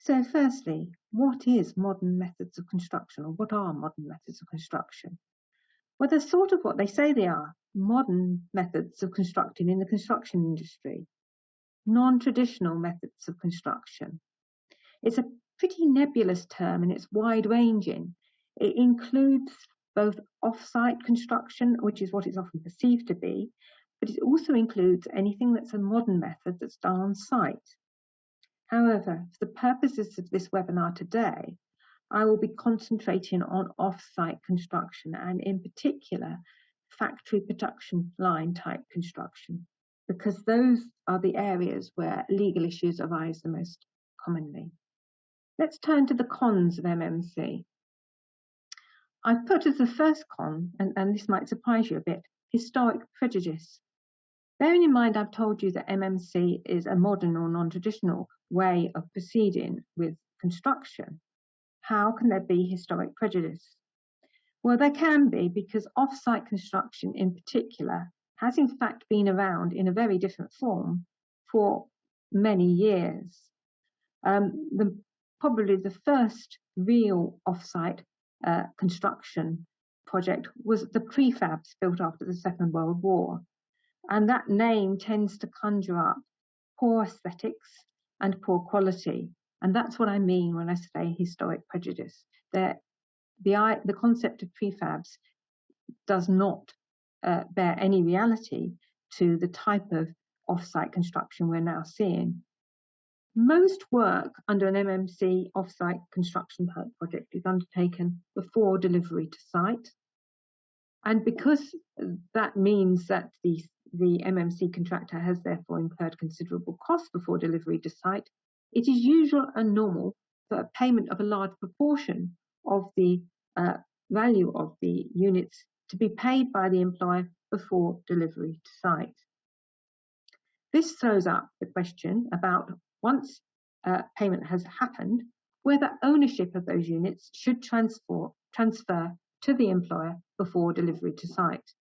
So firstly, what is modern methods of construction, or what are modern methods of construction? Well, they're sort of what they say they are, modern methods of constructing in the construction industry, non-traditional methods of construction. It's a pretty nebulous term and it's wide-ranging. It includes both off-site construction, which is what it's often perceived to be, but it also includes anything that's a modern method that's done on site. However, for the purposes of this webinar today, I will be concentrating on off-site construction and in particular, factory production line type construction, because those are the areas where legal issues arise the most commonly. Let's turn to the cons of MMC. I've put as the first con, and this might surprise you a bit, historic prejudice. Bearing in mind I've told you that MMC is a modern or non-traditional way of proceeding with construction, how can there be historic prejudice? Well, there can be, because off-site construction in particular has in fact been around in a very different form for many years. Probably the first real off-site construction project was the prefabs built after the Second World War. And that name tends to conjure up poor aesthetics and poor quality. And that's what I mean when I say historic prejudice. The concept of prefabs does not bear any reality to the type of off-site construction we're now seeing. Most work under an MMC off-site construction type project is undertaken before delivery to site. And because that means that the MMC contractor has therefore incurred considerable costs before delivery to site, it is usual and normal for a payment of a large proportion of the value of the units to be paid by the employer before delivery to site. This throws up the question about, once payment has happened, whether ownership of those units should transfer to the employer before delivery to site.